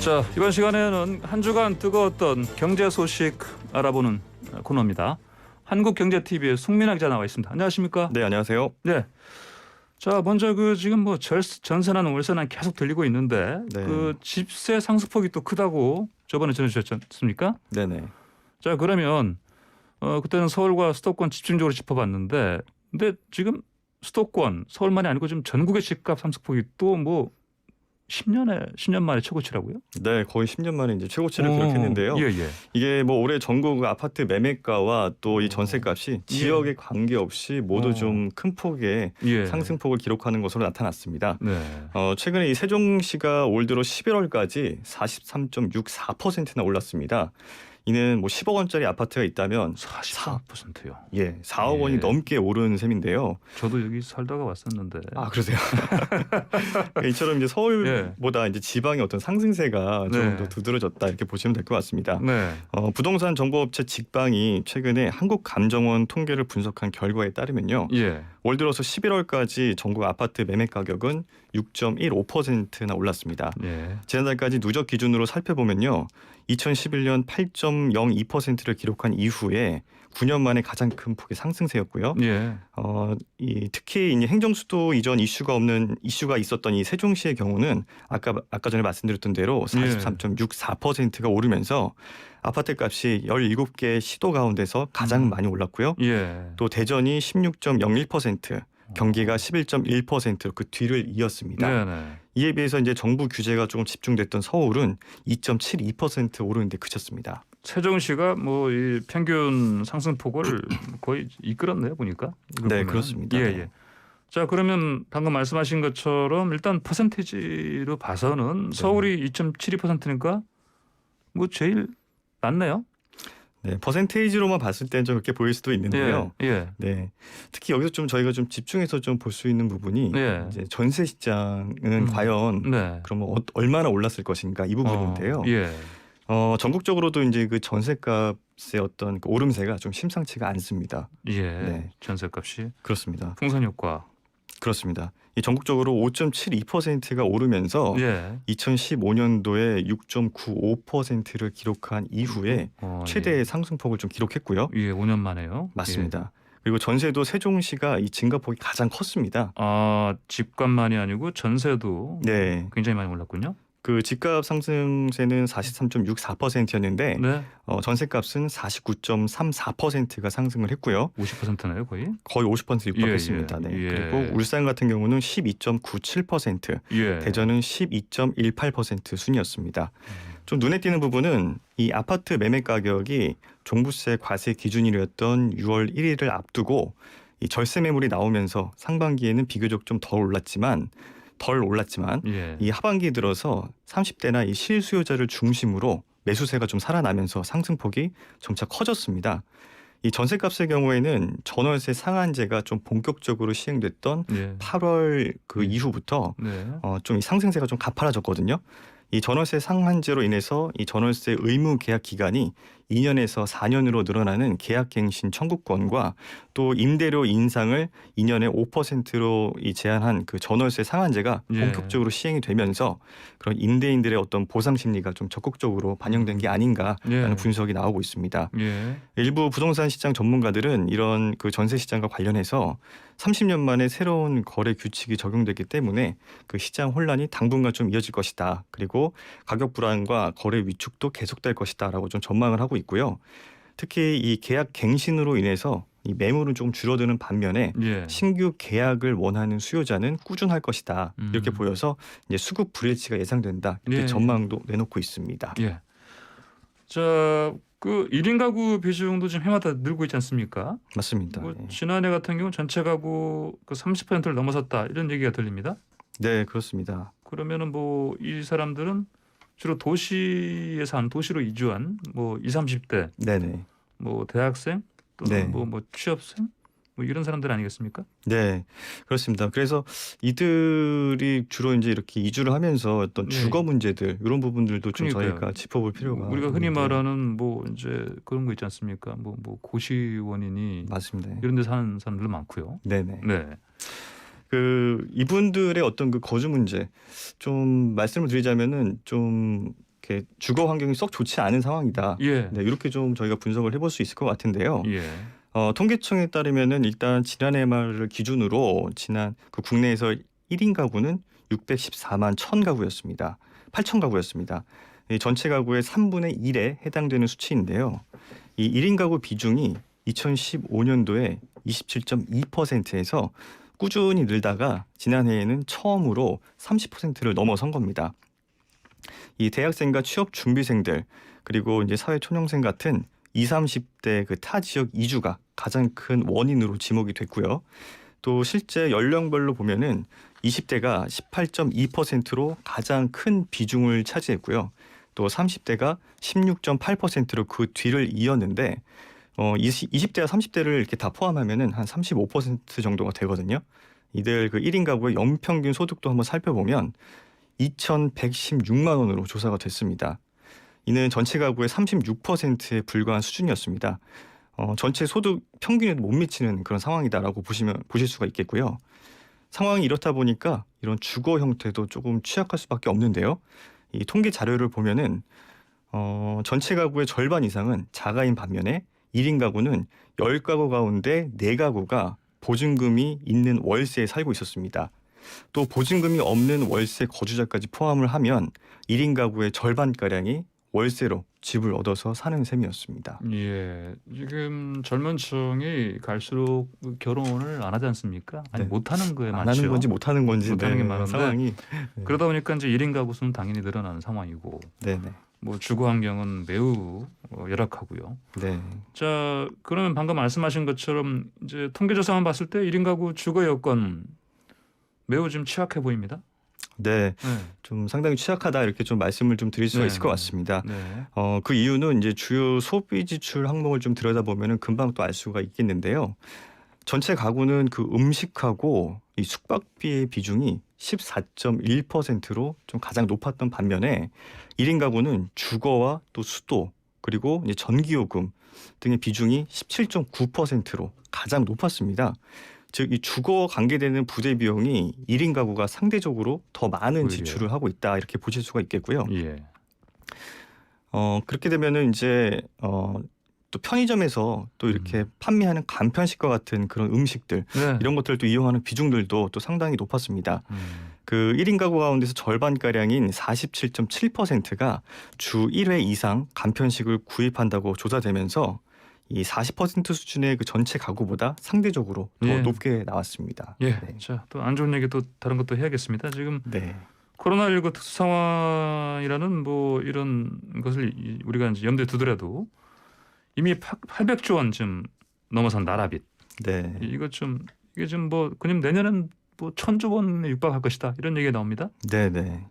자, 이번 시간에는 한 주간 뜨거웠던 경제 소식 알아보는 코너입니다. 한국경제TV의 송민아 기자 나와 있습니다. 안녕하십니까? 네, 안녕하세요. 네. 자, 먼저 지금 뭐 전세난 월세난 계속 들리고 있는데 네. 집세 상승폭이 또 크다고 저번에 전해주셨지 않습니까? 네네. 자, 그러면 그때는 서울과 수도권 집중적으로 짚어봤는데, 근데 지금 수도권 서울만이 아니고 지금 전국의 집값 상승폭이 또 뭐 10년 만에 최고치라고요? 네, 거의 10년 만에 이제 최고치를 기록했는데요. 예, 예. 이게 뭐 올해 전국 아파트 매매가와 또 이 전세값이 지역에 관계없이 모두 좀 큰 폭의 예. 상승폭을 기록하는 것으로 나타났습니다. 네. 최근에 이 세종시가 올 들어 11월까지 43.64%나 올랐습니다. 이는 뭐 10억 원짜리 아파트가 있다면 44%요. 4억 원이 예. 넘게 오른 셈인데요. 저도 여기 살다가 왔었는데. 아, 그러세요? 이처럼 이제 서울보다 이제 지방의 어떤 상승세가 조금 네. 더 두드러졌다 이렇게 보시면 될 것 같습니다. 네. 부동산 정보업체 직방이 최근에 한국감정원 통계를 분석한 결과에 따르면요. 예. 올 들어서 11월까지 전국 아파트 매매 가격은 6.15%나 올랐습니다. 예. 지난달까지 누적 기준으로 살펴보면요. 2011년 8.02%를 기록한 이후에 9년 만에 가장 큰 폭의 상승세였고요. 예. 특히 이 행정수도 이전 이슈가 있었던 이 세종시의 경우는 아까 전에 말씀드렸던 대로 43.64%가 오르면서 아파트 값이 17개 시도 가운데서 가장 많이 올랐고요. 예. 또 대전이 16.01%, 경기가 11.1%로 그 뒤를 이었습니다. 네네. 이에 비해서 이제 정부 규제가 조금 집중됐던 서울은 2.72% 오르는데 그쳤습니다. 세종시가 뭐 이 평균 상승폭을 거의 이끌었네요, 보니까. 네, 보면. 그렇습니다. 예, 네. 예. 자, 그러면 방금 말씀하신 것처럼 일단 퍼센테이지로 봐서는 서울이 2.72%니까 뭐 제일 낮네요. 네, 퍼센테이지로만 봤을 때는 좀 그렇게 보일 수도 있는데요. 예. 네, 특히 여기서 좀 저희가 좀 집중해서 좀 볼 수 있는 부분이 예. 이제 전세 시장은 과연 네. 그러면 얼마나 올랐을 것인가 이 부분인데요. 예. 전국적으로도 이제 그 전세값의 어떤 그 오름세가 좀 심상치가 않습니다. 예. 네. 전세값이 그렇습니다. 풍선 효과. 그렇습니다. 이 전국적으로 5.72%가 오르면서 예. 2015년도에 6.95%를 기록한 이후에 최대의 상승폭을 좀 기록했고요. 예, 5년 만에요. 맞습니다. 예. 그리고 전세도 세종시가 이 증가폭이 가장 컸습니다. 아, 집값만이 아니고 전세도 네. 굉장히 많이 올랐군요. 그 집값 상승세는 43.64%였는데 네. 전세값은 49.34%가 상승을 했고요. 50%네요, 거의. 거의 50% 육박했습니다. 예, 예. 네. 예. 그리고 울산 같은 경우는 12.97%, 예. 대전은 12.18% 순이었습니다. 좀 눈에 띄는 부분은 이 아파트 매매 가격이 종부세 과세 기준일이었던 6월 1일을 앞두고 이 절세 매물이 나오면서 상반기에는 비교적 좀 덜 올랐지만 예. 이 하반기 들어서 30대나 이 실수요자를 중심으로 매수세가 좀 살아나면서 상승폭이 점차 커졌습니다. 이 전세값의 경우에는 전월세 상한제가 좀 본격적으로 시행됐던 예. 8월 그 이후부터 네. 좀 이 상승세가 좀 가파라졌거든요. 이 전월세 상한제로 인해서 이 전월세 의무 계약 기간이 2년에서 4년으로 늘어나는 계약갱신 청구권과 또 임대료 인상을 2년에 5%로 제한한 그 전월세 상한제가 예. 본격적으로 시행이 되면서 그런 임대인들의 어떤 보상 심리가 좀 적극적으로 반영된 게 아닌가라는 예. 분석이 나오고 있습니다. 예. 일부 부동산 시장 전문가들은 이런 그 전세 시장과 관련해서 30년 만에 새로운 거래 규칙이 적용됐기 때문에 그 시장 혼란이 당분간 좀 이어질 것이다. 그리고 가격 불안과 거래 위축도 계속될 것이다라고 좀 전망을 하고 있고요. 특히 이 계약 갱신으로 인해서 이 매물은 좀 줄어드는 반면에 예. 신규 계약을 원하는 수요자는 꾸준할 것이다. 이렇게 보여서 이제 수급 불일치가 예상된다. 이렇게 예. 전망도 내놓고 있습니다. 예. 자, 그 1인 가구 비중도 지금 해마다 늘고 있지 않습니까? 맞습니다. 뭐 예. 지난해 같은 경우 전체 가구 그 30%를 넘어섰다 이런 얘기가 들립니다. 네, 그렇습니다. 그러면은 뭐 이 사람들은 주로 도시로 이주한 뭐 20, 30대 네네. 뭐 대학생 또는 네. 뭐 취업생 뭐 이런 사람들 아니겠습니까? 네, 그렇습니다. 그래서 이들이 주로 이제 이렇게 이주를 하면서 어떤 네. 주거 문제들 이런 부분들도 좀 그러니까요. 저희가 짚어볼 필요가 우리가 흔히 있는데. 말하는 뭐 이제 그런 거 있지 않습니까? 뭐 고시원이니 맞습니다. 이런 데 사는 사람들 많고요. 네네. 네. 그 이분들의 어떤 그 거주 문제 좀 말씀을 드리자면은 좀 이렇게 주거 환경이 썩 좋지 않은 상황이다. 예. 네, 이렇게 좀 저희가 분석을 해볼 수 있을 것 같은데요. 예. 통계청에 따르면은 일단 지난해 말을 기준으로 지난 그 국내에서 1인 가구는 614만 1,000가구였습니다. 8,000가구였습니다. 이 전체 가구의 3분의 1에 해당되는 수치인데요. 이 1인 가구 비중이 2015년도에 27.2%에서 꾸준히 늘다가 지난해에는 처음으로 30%를 넘어선 겁니다. 이 대학생과 취업 준비생들 그리고 이제 사회 초년생 같은 20, 30대 그 타 지역 이주가 가장 큰 원인으로 지목이 됐고요. 또 실제 연령별로 보면은 20대가 18.2%로 가장 큰 비중을 차지했고요. 또 30대가 16.8%로 그 뒤를 이었는데 20대와 30대를 이렇게 다 포함하면은 한 35% 정도가 되거든요. 이들 그 1인 가구의 연평균 소득도 한번 살펴보면 2,116만 원으로 조사가 됐습니다. 이는 전체 가구의 36%에 불과한 수준이었습니다. 전체 소득 평균에도 못 미치는 그런 상황이다라고 보실 수가 있겠고요. 상황이 이렇다 보니까 이런 주거 형태도 조금 취약할 수밖에 없는데요. 이 통계 자료를 보면은 전체 가구의 절반 이상은 자가인 반면에 1인 가구는 10가구 가운데 4가구가 보증금이 있는 월세에 살고 있었습니다. 또 보증금이 없는 월세 거주자까지 포함을 하면 1인 가구의 절반가량이 월세로 집을 얻어서 사는 셈이었습니다. 예. 지금 젊은 층이 갈수록 결혼을 안 하지 않습니까? 아니 네. 못하는 거에 안 많죠. 하는 건지 못하는 건지 못하는 게 많은데 상황이 그러다 보니까 이제 1인 가구 수는 당연히 늘어나는 상황이고 네네. 뭐 주거 환경은 매우 열악하고요. 네. 자, 그러면 방금 말씀하신 것처럼 이제 통계조사만 봤을 때 1인 가구 주거 여건 매우 좀 취약해 보입니다. 네. 네. 좀 상당히 취약하다 이렇게 좀 말씀을 좀 드릴 수가 네. 있을 것 같습니다. 네. 그 이유는 이제 주요 소비 지출 항목을 좀 들여다보면은 금방 또 알 수가 있겠는데요. 전체 가구는 그 음식하고 이 숙박비의 비중이 14.1%로 좀 가장 높았던 반면에 1인 가구는 주거와 또 수도 그리고 이제 전기요금 등의 비중이 17.9%로 가장 높았습니다. 즉 이 주거 관계되는 부대 비용이 1인 가구가 상대적으로 더 많은 오히려. 지출을 하고 있다 이렇게 보실 수가 있겠고요. 예. 그렇게 되면은 이제 또 편의점에서 또 이렇게 판매하는 간편식과 같은 그런 음식들 네. 이런 것들을 또 이용하는 비중들도 또 상당히 높았습니다. 그 1인 가구 가운데서 절반가량인 47.7%가 주 1회 이상 간편식을 구입한다고 조사되면서 이 40% 수준의 그 전체 가구보다 상대적으로 더 예. 높게 나왔습니다. 예. 네. 자, 또 안 좋은 얘기 또 다른 것도 해야겠습니다. 지금 네. 코로나19 특수 상황이라는 뭐 이런 것을 우리가 이제 염두에 두더라도 이미 800조 원쯤 넘어선 나라빚. 네. 이게 좀 뭐 그냥 내년은 뭐 1,000조 원에 육박할 것이다 이런 얘기가 나옵니다. 네, 네.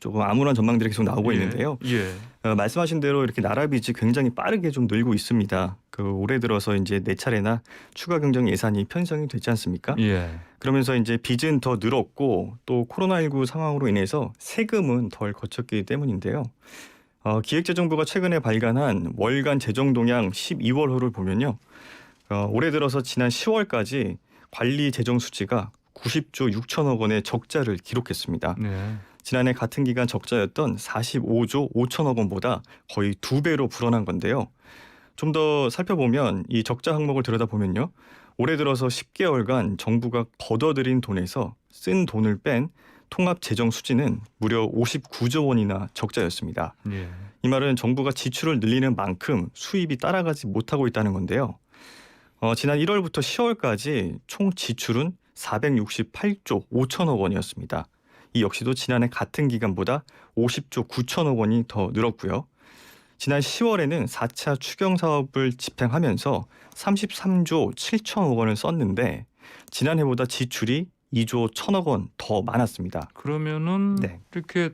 조금 암울한 전망들이 계속 나오고 예. 있는데요. 예. 말씀하신 대로 이렇게 나라빚이 굉장히 빠르게 좀 늘고 있습니다. 그 올해 들어서 이제 4차례나 추가 경정 예산이 편성이 됐지 않습니까? 예. 그러면서 이제 빚은 더 늘었고 또 코로나19 상황으로 인해서 세금은 덜 거쳤기 때문인데요. 기획재정부가 최근에 발간한 월간 재정 동향 12월호를 보면요. 올해 들어서 지난 10월까지 관리 재정 수지가 90조 6천억 원의 적자를 기록했습니다. 네. 지난해 같은 기간 적자였던 45조 5천억 원보다 거의 2배로 불어난 건데요. 좀 더 살펴보면 이 적자 항목을 들여다보면요. 올해 들어서 10개월간 정부가 걷어들인 돈에서 쓴 돈을 뺀 통합 재정 수지는 무려 59조 원이나 적자였습니다. 예. 이 말은 정부가 지출을 늘리는 만큼 수입이 따라가지 못하고 있다는 건데요. 지난 1월부터 10월까지 총 지출은 468조 5천억 원이었습니다. 이 역시도 지난해 같은 기간보다 50조 9천억 원이 더 늘었고요. 지난 10월에는 4차 추경 사업을 집행하면서 33조 7천억 원을 썼는데 지난해보다 지출이 2조 1천억 원 더 많았습니다. 그러면은 네. 이렇게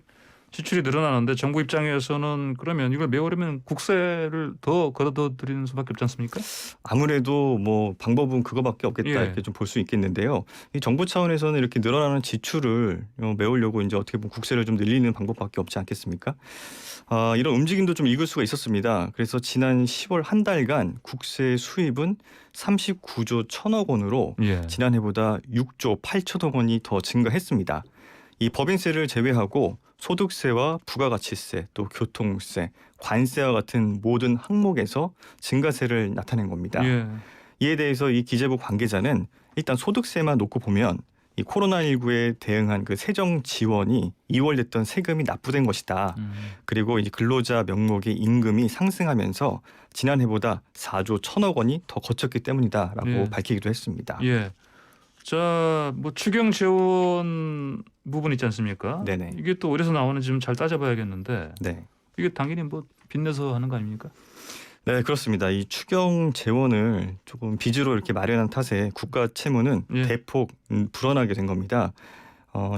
지출이 늘어나는데 정부 입장에서는 그러면 이걸 메우려면 국세를 더 걷어들이는 수밖에 없지 않습니까? 아무래도 뭐 방법은 그거밖에 없겠다 예. 이렇게 좀 볼 수 있겠는데요. 이 정부 차원에서는 이렇게 늘어나는 지출을 메우려고 이제 어떻게 보면 국세를 좀 늘리는 방법밖에 없지 않겠습니까? 이런 움직임도 좀 읽을 수가 있었습니다. 그래서 지난 10월 한 달간 국세 수입은 39조 1천억 원으로 예. 지난해보다 6조 8천억 원이 더 증가했습니다. 이 법인세를 제외하고 소득세와 부가가치세, 또 교통세, 관세와 같은 모든 항목에서 증가세를 나타낸 겁니다. 예. 이에 대해서 이 기재부 관계자는 일단 소득세만 놓고 보면 이 코로나19에 대응한 그 세정 지원이 이월됐던 세금이 납부된 것이다. 그리고 이제 근로자 명목의 임금이 상승하면서 지난해보다 4조 1천억 원이 더 거쳤기 때문이다라고 예. 밝히기도 했습니다. 예. 자, 뭐 추경 재원 부분 있지 않습니까? 네네. 이게 또 어디서 나오는지 좀 잘 따져봐야겠는데 네. 이게 당연히 뭐 빚내서 하는 거 아닙니까? 네, 그렇습니다. 이 추경 재원을 조금 빚으로 이렇게 마련한 탓에 국가 채무는 예. 대폭 불어나게 된 겁니다.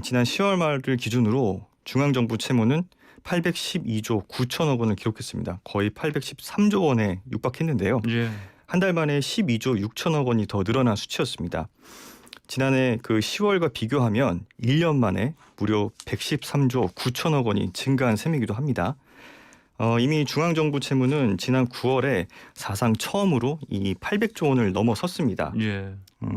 지난 10월 말을 기준으로 중앙정부 채무는 812조 9천억 원을 기록했습니다. 거의 813조 원에 육박했는데요. 예. 한 달 만에 12조 6천억 원이 더 늘어난 수치였습니다. 지난해 그 10월과 비교하면 1년 만에 무려 113조 9천억 원이 증가한 셈이기도 합니다. 이미 중앙정부 채무는 지난 9월에 사상 처음으로 이 800조 원을 넘어섰습니다. 예.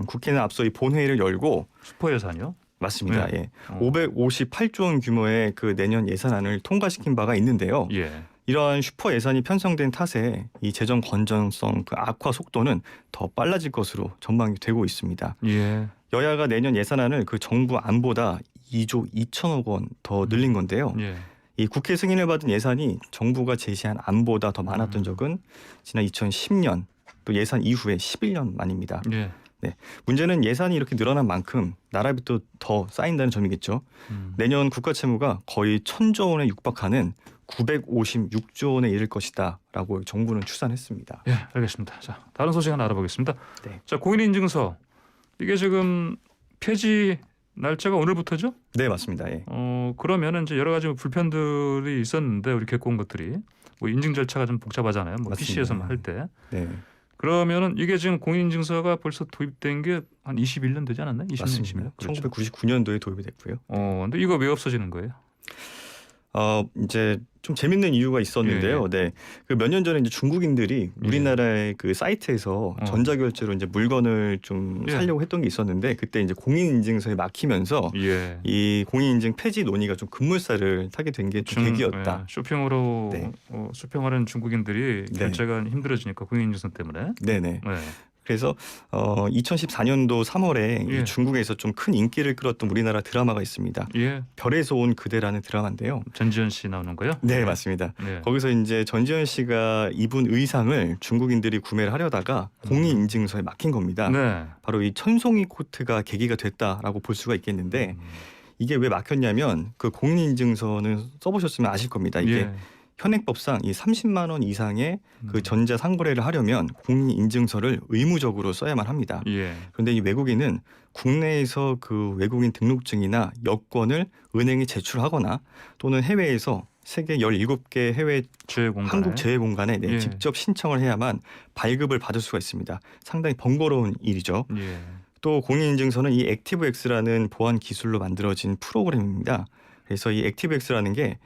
국회는 앞서 이 본회의를 열고 슈퍼 예산이요? 맞습니다. 네. 예. 558조 원 규모의 그 내년 예산안을 통과시킨 바가 있는데요. 예. 이러한 슈퍼 예산이 편성된 탓에 이 재정 건전성 그 악화 속도는 더 빨라질 것으로 전망이 되고 있습니다. 예. 여야가 내년 예산안을 그 정부 안보다 2조 2천억 원 더 늘린 건데요. 예. 이 국회 승인을 받은 예산이 정부가 제시한 안보다 더 많았던 적은 지난 2010년 또 예산 이후에 11년 만입니다. 예. 문제는 예산이 이렇게 늘어난 만큼 나라빚도 더 쌓인다는 점이겠죠. 내년 국가 채무가 거의 1,000조 원에 육박하는 956조 원에 이를 것이다라고 정부는 추산했습니다. 예, 알겠습니다. 자, 다른 소식 하나 알아보겠습니다. 네. 자, 공인인증서 이게 지금 폐지 날짜가 오늘부터죠? 네, 맞습니다. 예. 그러면은 이제 여러 가지 불편들이 있었는데 우리 겪고 온 것들이 뭐 인증 절차가 좀 복잡하잖아요. 뭐 맞습니다. PC에서만 할 때. 네. 그러면은 이게 지금 공인인증서가 벌써 도입된 게 한 21년 되지 않았나요? 20년, 맞습니다. 20년. 그렇죠. 1999년도에 도입이 됐고요. 근데 이거 왜 없어지는 거예요? 이제 좀 재밌는 이유가 있었는데요. 네, 그 몇 년 전에 이제 중국인들이 우리나라의 그 사이트에서 전자결제로 이제 물건을 좀 예. 사려고 했던 게 있었는데 그때 이제 공인인증서에 막히면서 예. 이 공인인증 폐지 논의가 좀 급물살을 타게 된 게 좀 계기였다. 예, 쇼핑으로 네. 쇼핑하는 중국인들이 네. 결제가 힘들어지니까 공인인증서 때문에. 네네. 네. 그래서 2014년도 3월에 예. 중국에서 좀 큰 인기를 끌었던 우리나라 드라마가 있습니다. 예. 별에서 온 그대라는 드라마인데요. 전지현 씨 나오는 거요? 네, 맞습니다. 네. 거기서 이제 전지현 씨가 입은 의상을 중국인들이 구매를 하려다가 공인인증서에 막힌 겁니다. 네. 바로 이 천송이 코트가 계기가 됐다라고 볼 수가 있겠는데 이게 왜 막혔냐면 그 공인인증서는 써보셨으면 아실 겁니다. 이게 예. 현행법상 이 30만 원 이상의 그 전자 상거래를 하려면 공인인증서를 의무적으로 써야만 합니다. 예. 그런데 이 외국인은 국내에서 그 외국인 등록증이나 여권을 은행에 제출하거나 또는 해외에서 세계 17개 해외 제공간에. 한국 제외공간에 예. 직접 신청을 해야만 발급을 받을 수가 있습니다. 상당히 번거로운 일이죠. 예. 또 공인인증서는 이 액티브엑스라는 보안 기술로 만들어진 프로그램입니다. 그래서 이 액티브엑스라는 게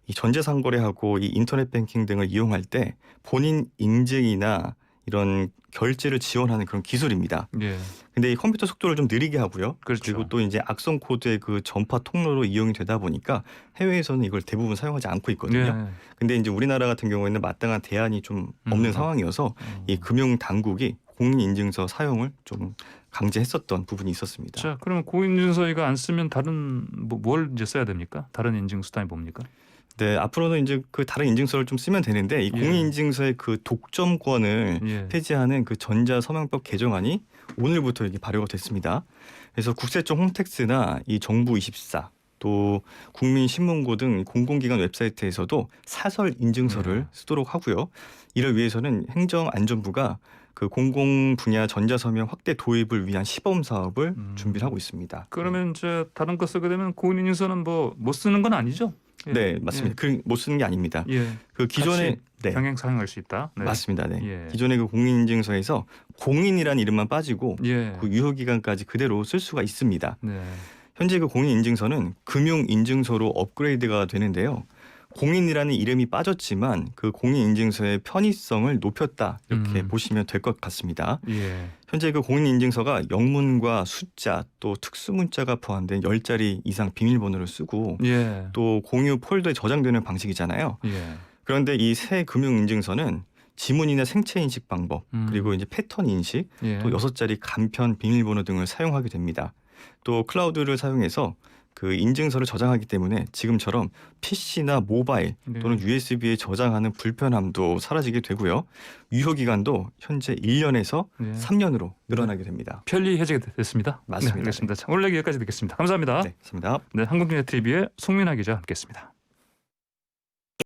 이 전자상거래하고 이 인터넷 뱅킹 등을 이용할 때 본인 인증이나 이런 결제를 지원하는 그런 기술입니다. 예. 근데 이 컴퓨터 속도를 좀 느리게 하고요. 그렇죠. 그리고 또 이제 악성 코드의 그 전파 통로로 이용이 되다 보니까 해외에서는 이걸 대부분 사용하지 않고 있거든요. 예. 근데 이제 우리나라 같은 경우에는 마땅한 대안이 좀 없는 상황이어서 이 금융 당국이 공인인증서 사용을 좀 강제했었던 부분이 있었습니다. 자, 그러면 공인인증서 이거 안 쓰면 다른 뭘 이제 써야 됩니까? 다른 인증 수단이 뭡니까? 네, 앞으로는 이제 그 다른 인증서를 좀 쓰면 되는데 이 예. 공인인증서의 그 독점권을 예. 폐지하는 그 전자서명법 개정안이 오늘부터 이게 발효가 됐습니다. 그래서 국세청 홈택스나 이 정부24 또 국민신문고 등 공공기관 웹사이트에서도 사설 인증서를 쓰도록 하고요. 이를 위해서는 행정안전부가 그 공공 분야 전자서명 확대 도입을 위한 시범 사업을 준비를 하고 있습니다. 그러면 이제 다른 거 쓰게 되면 공인인증서는 뭐 못 쓰는 건 아니죠? 예. 네, 맞습니다. 그 못 쓰는 게 아닙니다. 예. 그 기존에 같이 네. 병행 사용할 수 있다. 네. 맞습니다. 네. 예. 기존의 그 공인인증서에서 공인이라는 이름만 빠지고 예. 그 유효기간까지 그대로 쓸 수가 있습니다. 네. 현재 그 공인인증서는 금융인증서로 업그레이드가 되는데요. 공인이라는 이름이 빠졌지만 그 공인인증서의 편의성을 높였다 이렇게 보시면 될 것 같습니다. 예. 현재 그 공인인증서가 영문과 숫자 또 특수문자가 포함된 10자리 이상 비밀번호를 쓰고 예. 또 공유 폴더에 저장되는 방식이잖아요. 예. 그런데 이 새 금융인증서는 지문이나 생체 인식 방법 그리고 이제 패턴 인식 예. 또 6자리 간편 비밀번호 등을 사용하게 됩니다. 또 클라우드를 사용해서 그 인증서를 저장하기 때문에 지금처럼 PC나 모바일 또는 USB에 저장하는 불편함도 사라지게 되고요. 유효 기간도 현재 1년에서 예. 3년으로 늘어나게 됩니다. 편리해지게 됐습니다. 맞습니다. 네, 알겠습니다. 자, 오늘 얘기 여기까지 듣겠습니다. 감사합니다. 네, 맞습니다. 네, 한국경제TV의 송민아 기자 함께했습니다.